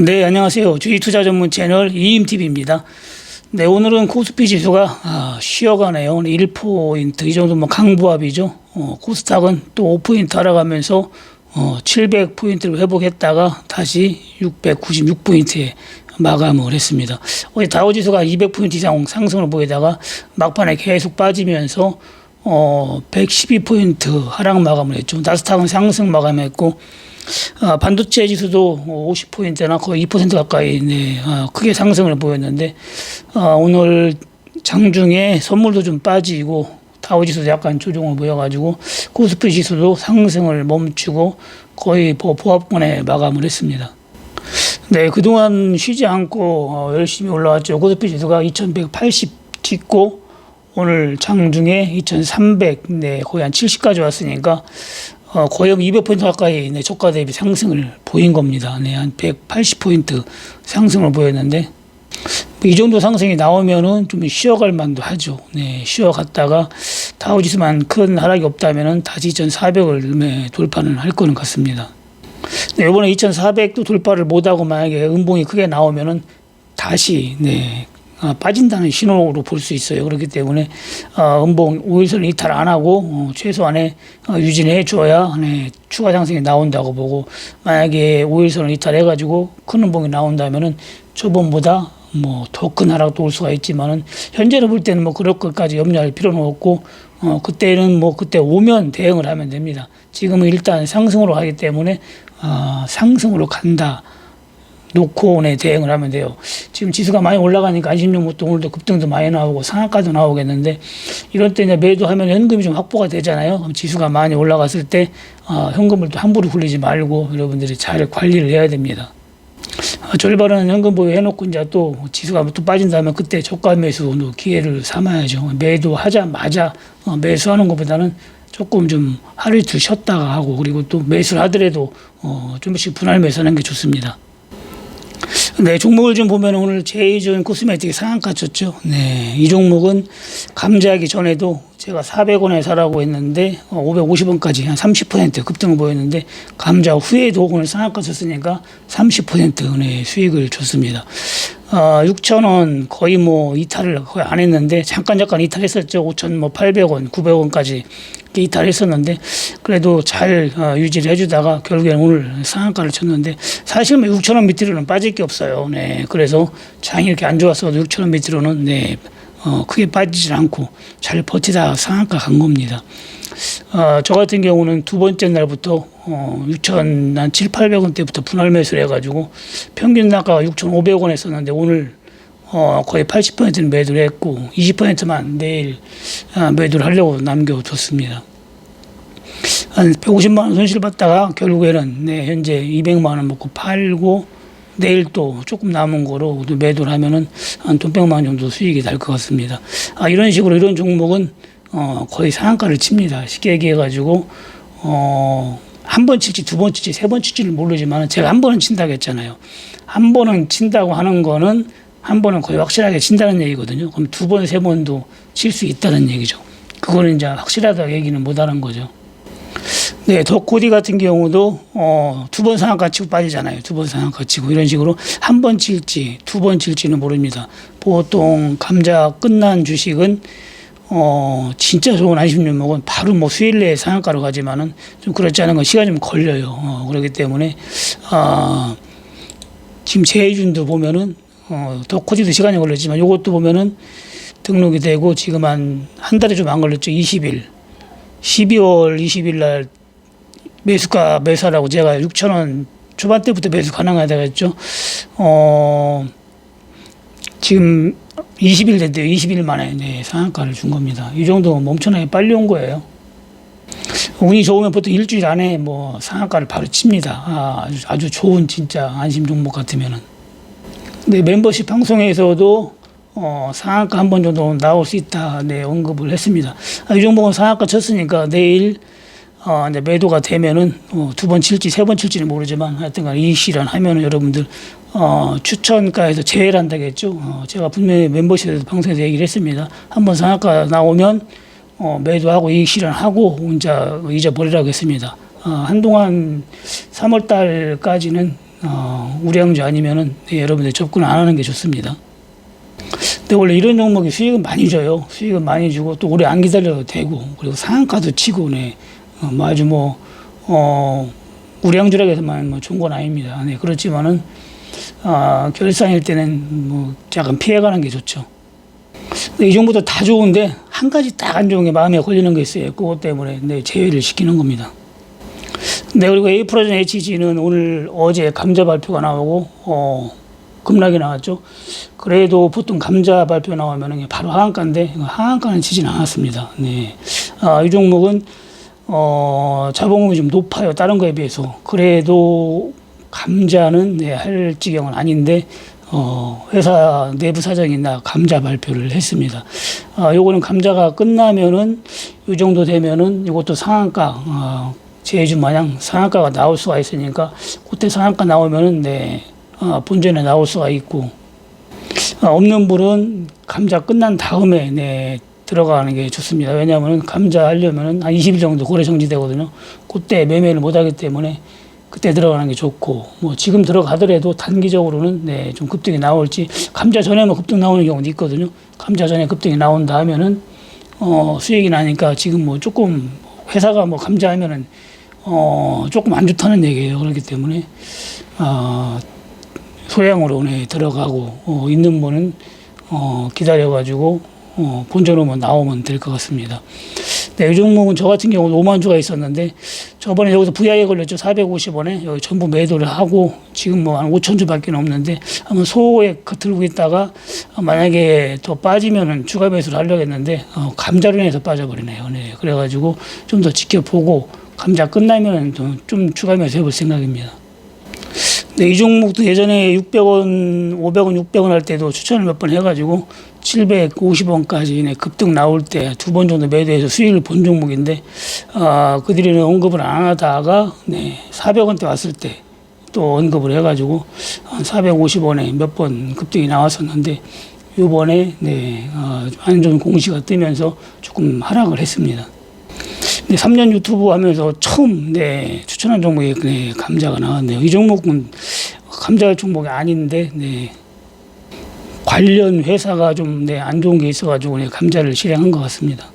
네, 안녕하세요. 주식 투자 전문 채널 이임TV입니다. 네, 오늘은 코스피 지수가 쉬어가네요. 오늘 1포인트, 이 정도면 강보합이죠. 코스닥은 또 5포인트 하락하면서 700포인트를 회복했다가 다시 696포인트에 마감을 했습니다. 어제 다우지수가 200포인트 이상 상승을 보이다가 막판에 계속 빠지면서 112포인트 하락 마감을 했죠. 나스닥은 상승 마감했고 반도체 지수도 50포인트나 거의 2% 가까이 크게 상승을 보였는데 오늘 장중에 선물도 좀 빠지고 다우지수도 약간 조정을 보여가지고 코스피 지수도 상승을 멈추고 거의 보합권에 마감을 했습니다. 네, 그동안 쉬지 않고 열심히 올라왔죠. 코스피 지수가 2180 찍고 오늘 장중에 2300, 거의 한 70까지 왔으니까 거의 200포인트 가까이 저가 대비 상승을 보인 겁니다. 한 180포인트 상승을 보였는데 이 정도 상승이 나오면은 좀 쉬어갈 만도 하죠. 쉬어갔다가 다우지수만 큰 하락이 없다면은 다시 2400을 돌파는 할 거는 같습니다. 이번에 2400도 돌파를 못하고 만약에 음봉이 크게 나오면은 다시 빠진다는 신호로 볼 수 있어요. 그렇기 때문에 음봉 5일선 이탈 안 하고 최소한의 유지를 해줘야 추가 상승이 나온다고 보고, 만약에 5일선을 이탈해가지고 큰 음봉이 나온다면은 저번보다 더 큰 하락도 올 수가 있지만은 현재로 볼 때는 그럴 것까지 염려할 필요는 없고 그때는 그때 오면 대응을 하면 됩니다. 지금은 일단 상승으로 하기 때문에 상승으로 간다 놓고 대응을 하면 돼요. 지금 지수가 많이 올라가니까 안심용부터 오늘도 급등도 많이 나오고 상한가도 나오겠는데, 이럴 때 매도하면 현금이 좀 확보가 되잖아요. 그럼 지수가 많이 올라갔을 때 현금을 또 함부로 굴리지 말고 여러분들이 잘 관리를 해야 됩니다. 절반은 현금 보유 해놓고 이제 또 지수가 또 빠진다면 그때 저가 매수 기회를 삼아야죠. 매도하자마자 매수하는 것보다는 조금 좀 하루 이틀 쉬었다가 하고, 그리고 또 매수를 하더라도 좀씩 분할 매수하는 게 좋습니다. 네, 종목을 좀 보면 오늘 제이존 코스메틱 상한가 쳤죠. 이 종목은 감지하기 전에도 제가 400원에 사라고 했는데 550원까지 한 30% 급등을 보였는데, 감지 후에도 오늘 상한가 쳤으니까 30% 수익을 줬습니다. 6,000원 거의 이탈을 거의 안 했는데 잠깐 이탈했었죠. 5,800원, 900원까지 이탈했었는데 그래도 잘 유지를 해주다가 결국에는 오늘 상한가를 쳤는데, 사실 6,000원 밑으로는 빠질 게 없어요. 그래서 장이 이렇게 안 좋았어도 6,000원 밑으로는 크게 빠지질 않고 잘 버티다 상한가 간 겁니다. 저 같은 경우는 두 번째 날부터 6,700~800원 때부터 분할 매수를 해가지고 평균 나가가 6,500원 했었는데 오늘 거의 80%는 매도를 했고 20%만 내일 매도를 하려고 남겨뒀습니다. 한 150만 원 손실 봤다가 결국에는 현재 200만 원 먹고 팔고 내일 또 조금 남은 거로 매도를 하면은 한 200만 원 정도 수익이 날 것 같습니다. 이런 식으로 이런 종목은 거의 상한가를 칩니다. 쉽게 얘기해가지고 한 번 칠지 두 번 칠지 세 번 칠지는 모르지만 제가 한 번은 친다고 했잖아요. 한 번은 친다고 하는 거는 한 번은 거의 확실하게 친다는 얘기거든요. 그럼 두 번, 세 번도 칠 수 있다는 얘기죠. 그거는 이제 확실하다고 얘기는 못하는 거죠. 덕코디 같은 경우도 두 번 상한가 치고 빠지잖아요. 두 번 상한가 치고 이런 식으로 한 번 칠지 두 번 칠지는 모릅니다. 보통 감자 끝난 주식은 진짜 좋은 안심종목은 바로 수일 내에 상한가로 가지만은 좀 그렇지 않은 건 시간이 좀 걸려요. 그렇기 때문에 지금 제이준도 보면은 덕코디도 시간이 걸렸지만 요것도 보면은 등록이 되고 지금 한 달이 좀 안 걸렸죠. 20일 12월 20일 날 매수가 매수하라고 제가 6,000원 초반대부터 매수 가능하다고 했죠. 지금 20일 됐대요. 20일 만에 상한가를 준 겁니다. 이 정도면 엄청나게 빨리 온 거예요. 운이 좋으면 보통 일주일 안에 상한가를 바로 칩니다. 아주 좋은 진짜 안심 종목 같으면은. 멤버십 방송에서도 상한가 한 번 정도 나올 수 있다 언급을 했습니다. 이 종목은 상한가 쳤으니까 내일 매도가 되면은 두 번 칠지 세 번 칠지는 모르지만 하여튼간 이 실현 하면은 여러분들 추천가에서 제외를 한다겠죠. 제가 분명히 멤버십에서 방송에서 얘기를 했습니다. 한번 상한가 나오면 매도하고 이익 실현하고 이제 잊어버리라고 했습니다. 한동안 3월 달까지는 우량주 아니면은 네, 여러분들 접근 안 하는 게 좋습니다. 근데 원래 이런 종목이 수익은 많이 줘요. 수익은 많이 주고 또 오래 안 기다려도 되고 그리고 상한가도 치고 네, 아주 우량주라고 해서만 좋은 건 아닙니다. 네, 그렇지만은 결산일 때는 약간 피해가는 게 좋죠. 이 정도도 다 좋은데 한 가지 딱 안 좋은 게 마음에 걸리는 게 있어요. 그것 때문에 네, 제외를 시키는 겁니다. 네, 그리고 에이프로젠 HG는 어제 감자 발표가 나오고 급락이 나왔죠. 그래도 보통 감자 발표 나오면 바로 하한가인데 하한가는 치진 않았습니다. 네, 이 종목은 자본금이 좀 높아요. 다른 거에 비해서. 그래도 감자는 네, 할 지경은 아닌데 회사 내부 사정이나 감자 발표를 했습니다. 요거는 감자가 끝나면은 이 정도 되면은 이것도 상한가 제주 마냥 상한가가 나올 수가 있으니까 그때 상한가 나오면은 네, 본전에 나올 수가 있고 없는 분은 감자 끝난 다음에 네, 들어가는 게 좋습니다. 왜냐하면 감자 하려면은 한 20일 정도 거래 정지되거든요. 그때 매매를 못 하기 때문에 그때 들어가는 게 좋고 지금 들어가더라도 단기적으로는 네, 좀 급등이 나올지 감자 전에 급등 나오는 경우도 있거든요. 감자 전에 급등이 나온다 하면은 수익이 나니까 지금 조금 회사가 감자 하면은 조금 안 좋다는 얘기예요. 그렇기 때문에 소량으로 네, 들어가고 있는 분은 기다려가지고 본전으로 나오면 될 것 같습니다. 네, 이 종목은 저 같은 경우는 5만 주가 있었는데 저번에 여기서 VI에 걸렸죠. 450원에 여기 전부 매도를 하고 지금 한 5천 주밖에 없는데 한번 소액 들고 있다가 만약에 더 빠지면은 추가 매수를 하려고 했는데 감자로 인해서 빠져버리네요. 네, 그래가지고 좀 더 지켜보고 감자 끝나면은 좀 추가 매수 해볼 생각입니다. 네, 이 종목도 예전에 600원, 500원, 600원 할 때도 추천을 몇 번 해가지고 750원까지 네, 급등 나올 때 2번 정도 매도해서 수익을 본 종목인데 그 뒤에는 언급을 안 하다가 네, 400원대 왔을 때 또 언급을 해가지고 한 450원에 몇 번 급등이 나왔었는데 요번에 네, 안 좋은 공시가 뜨면서 조금 하락을 했습니다. 네, 3년 유튜브 하면서 처음 네, 추천한 종목이 네, 감자가 나왔네요. 이 종목은 감자 종목이 아닌데 네, 관련 회사가 좀 네, 안 좋은 게 있어가지고 네, 감자를 실행한 것 같습니다.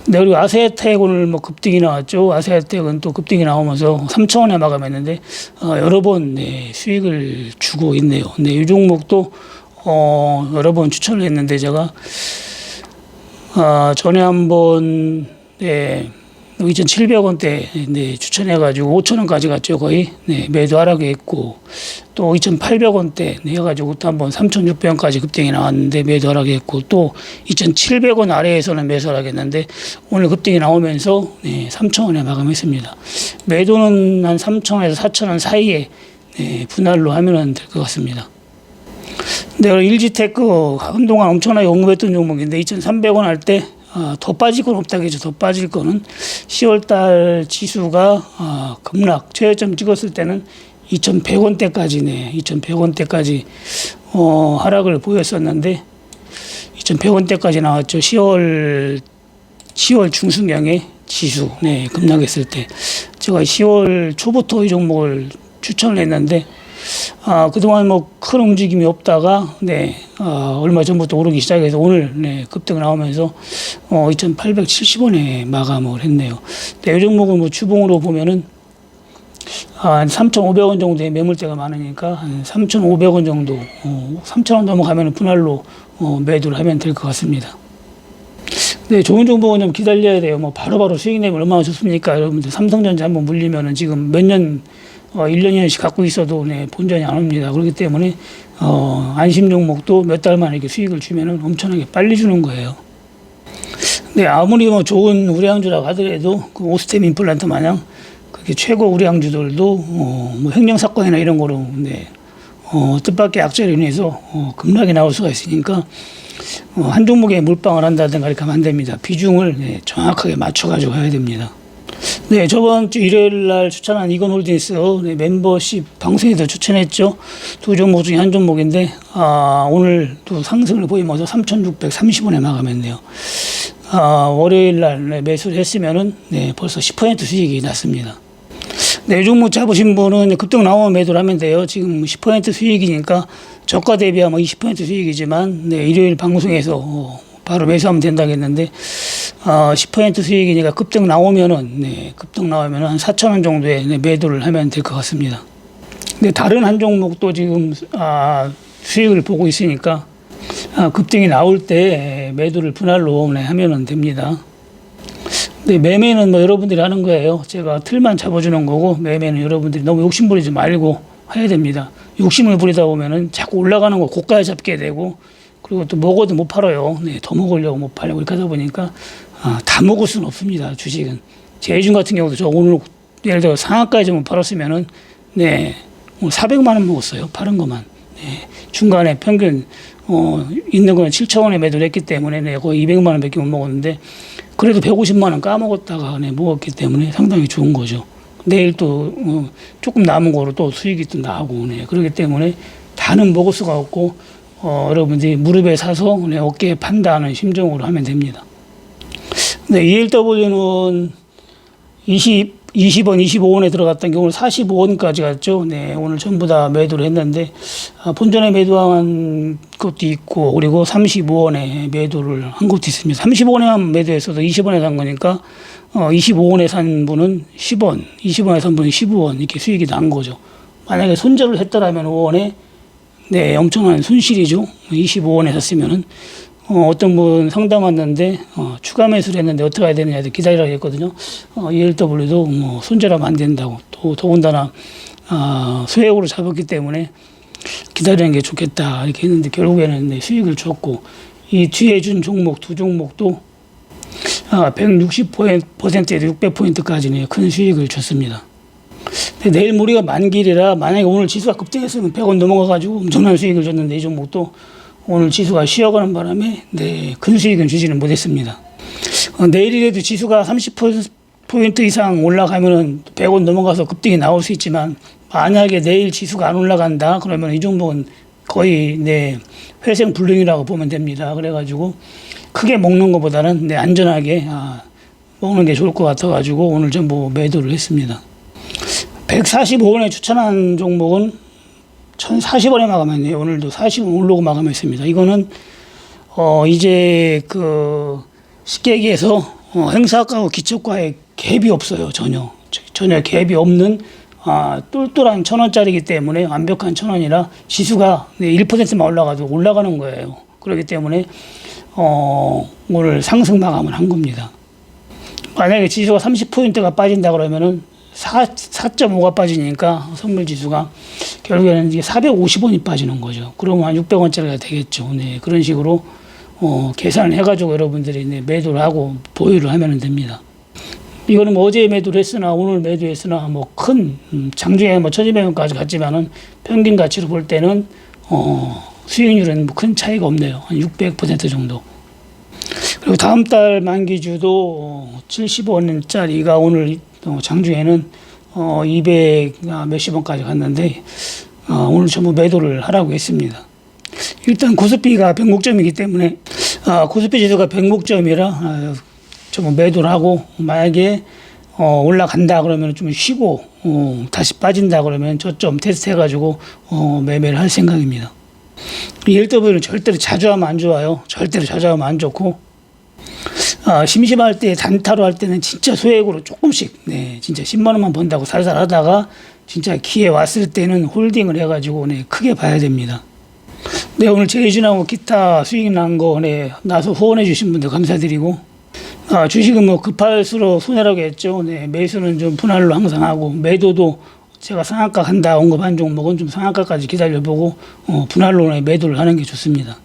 네, 그리고 아세아텍 오늘 급등이 나왔죠. 아세아텍은 또 급등이 나오면서 3,000원에 마감했는데 여러 번 네, 수익을 주고 있네요. 네, 이 종목도 여러 번 추천을 했는데 제가 전에 한번 네, 2,700원대 네, 추천해가지고 5,000원까지 갔죠. 거의 네, 매도하라고 했고 또 2,800원대 네, 해가지고 또 한번 3,600원까지 급등이 나왔는데 매도하라고 했고 또 2,700원 아래에서는 매수하라고 했는데 오늘 급등이 나오면서 네, 3,000원에 마감했습니다. 매도는 한 3,000원에서 4,000원 사이에 네, 분할로 하면 될 것 같습니다. 네, 일지테크 한동안 엄청나게 언급했던 종목인데 2,300원 할 때 더 빠질 건 없다겠죠. 더 빠질 거는 10월달 지수가 급락 최저점 찍었을 때는 2,100원대까지 네, 2,100원대까지 하락을 보였었는데 2,100원대까지 나왔죠. 10월 중순경에 지수 네, 급락했을 때 제가 10월 초부터 이 종목을 추천을 했는데 그동안 큰 움직임이 없다가 네, 얼마 전부터 오르기 시작해서 오늘 네, 급등 나오면서 2,870원에 마감을 했네요. 네, 이 종목은 주봉으로 보면은 한 3,500원 정도의 매물대가 많으니까 한 3,500원 정도 3,000원 넘어가면 분할로 매도를 하면 될 것 같습니다. 네, 좋은 종목은 좀 기다려야 돼요. 바로바로 수익 내면 얼마나 좋습니까? 여러분들 삼성전자 한번 물리면은 지금 몇 년 1년, 2년씩 갖고 있어도 네, 본전이 안 옵니다. 그렇기 때문에 안심 종목도 몇 달 만에 이렇게 수익을 주면은 엄청나게 빨리 주는 거예요. 네, 아무리 좋은 우량주라고 하더라도 그 오스템 임플란트 마냥 그렇게 최고 우량주들도 횡령사건이나 이런 거로 네, 뜻밖의 악재로 인해서 급락이 나올 수가 있으니까 한 종목에 몰빵을 한다든가 이렇게 하면 안 됩니다. 비중을 네, 정확하게 맞춰가지고 해야 됩니다. 네, 저번 주 일요일 날 추천한 이건홀딩스 네, 멤버십 방송에서 추천했죠. 두 종목 중에 한 종목인데 오늘 또 상승을 보이면서 3,630원에 마감했네요. 월요일 날 네, 매수를 했으면은 네, 벌써 10% 수익이 났습니다. 네, 이 종목 잡으신 분은 급등 나오면 매도를 하면 돼요. 지금 10% 수익이니까 저가 대비하면 20% 수익이지만, 네, 일요일 방송에서 바로 매수하면 된다겠는데, 10% 수익이니까 급등 나오면은, 네, 급등 나오면은 한 4,000원 정도에 네, 매도를 하면 될 것 같습니다. 근데 다른 한 종목도 지금, 수익을 보고 있으니까, 급등이 나올 때 매도를 분할로 네, 하면은 됩니다. 네, 매매는 뭐 여러분들이 하는 거예요. 제가 틀만 잡아주는 거고, 매매는 여러분들이 너무 욕심 부리지 말고 해야 됩니다. 욕심을 부리다 보면은 자꾸 올라가는 거 고가에 잡게 되고, 그리고 또 먹어도 못 팔아요. 네, 더 먹으려고 못 팔려고 이렇게 하다 보니까, 다 먹을 수는 없습니다. 주식은. 제이준 같은 경우도 저 오늘 예를 들어 상한가에 좀 팔았으면은, 네, 400만 원 먹었어요. 파는 것만. 네, 중간에 평균, 있는 거는 7,000원에 매도를 했기 때문에, 네, 거의 200만 원 밖에 못 먹었는데, 그래도 150만 원 까먹었다가 네, 먹었기 때문에 상당히 좋은 거죠. 내일 또 조금 남은 거로 또 수익이 또 나고, 네, 그렇기 때문에 다는 먹을 수가 없고, 여러분들이 무릎에 사서 네, 어깨에 판다는 심정으로 하면 됩니다. 네, ELW는 20원, 25원에 들어갔던 게 오늘 45원까지 갔죠. 네, 오늘 전부 다 매도를 했는데, 본전에 매도한 것도 있고, 그리고 35원에 매도를 한 것도 있습니다. 35원에만 매도했어도 20원에 산 거니까, 25원에 산 분은 10원, 20원에 산 분은 15원, 이렇게 수익이 난 거죠. 만약에 손절을 했더라면 5원에, 네, 엄청난 손실이죠. 25원에 샀으면은. 어떤 분 상담 왔는데, 추가 매수를 했는데 어떻게 해야 되느냐 해서 기다리라고 했거든요. ELW도 뭐 손절하면 안 된다고. 또 더군다나, 소액으로 잡았기 때문에 기다리는 게 좋겠다. 이렇게 했는데 결국에는 네, 수익을 줬고, 이 뒤에 준 종목, 두 종목도 160%에서 600%까지 네, 큰 수익을 줬습니다. 내일 모레가 만길이라 만약에 오늘 지수가 급등했으면 100원 넘어가가지고 엄청난 수익을 줬는데 이 종목도 오늘 지수가 쉬어가는 바람에 네, 큰 수익은 주지는 못했습니다. 내일이라도 지수가 30% 이상 올라가면은 100원 넘어가서 급등이 나올 수 있지만 만약에 내일 지수가 안 올라간다 그러면 이 종목은 거의 네, 회생 불능이라고 보면 됩니다. 그래가지고 크게 먹는 것보다는 네, 안전하게 먹는 게 좋을 것 같아가지고 오늘 전부 매도를 했습니다. 145원에 추천한 종목은 1,040원에 마감했네요. 오늘도 40원 오르고 마감했습니다. 이거는 이제 그 쉽게 얘기해서 행사가와 기초가에 갭이 없어요. 전혀 갭이 없는 똘똘한 1,000원짜리이기 때문에 완벽한 1,000원이라 지수가 1%만 올라가도 올라가는 거예요. 그렇기 때문에 오늘 상승 마감을 한 겁니다. 만약에 지수가 30%가 빠진다 그러면은 4.5가 빠지니까 선물 지수가 결국에는 이게 450원이 빠지는 거죠. 그러면 한 600원짜리가 되겠죠. 네, 그런 식으로 계산을 해가지고 여러분들이 네, 매도를 하고 보유를 하면 됩니다. 이거는 뭐 어제 매도를 했으나 오늘 매도했으나 뭐 큰 장중에 뭐 1,200원까지 갔지만은 평균 가치로 볼 때는 수익률은 뭐 큰 차이가 없네요. 한 600% 정도. 그리고 다음 달 만기주도 70원짜리가 오늘 장중에는 200 몇십 원까지 갔는데 오늘 전부 매도를 하라고 했습니다. 일단 코스피가 변곡점이기 때문에 코스피 지수가 변곡점이라 전부 매도를 하고 만약에 올라간다 그러면 좀 쉬고 다시 빠진다 그러면 저점 테스트 해가지고 매매를 할 생각입니다. ELW는 절대로 자주 하면 안 좋아요. 절대로 자주 하면 안 좋고 심심할 때 단타로 할 때는 진짜 소액으로 조금씩 네 진짜 10만 원만 번다고 살살 하다가 진짜 기회 왔을 때는 홀딩을 해가지고 네 크게 봐야 됩니다. 네 오늘 제이준하고 기타 수익 난 거 네 나서 후원해 주신 분들 감사드리고 주식은 뭐 급할수록 손해라고 했죠. 네 매수는 좀 분할로 항상 하고 매도도 제가 상한가 간다 언급한 종목은 좀 상한가까지 기다려보고 분할로 네, 매도를 하는 게 좋습니다.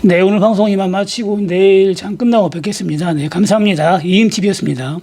네, 오늘 방송 이만 마치고 내일 장 끝나고 뵙겠습니다. 네, 감사합니다. 이임TV였습니다.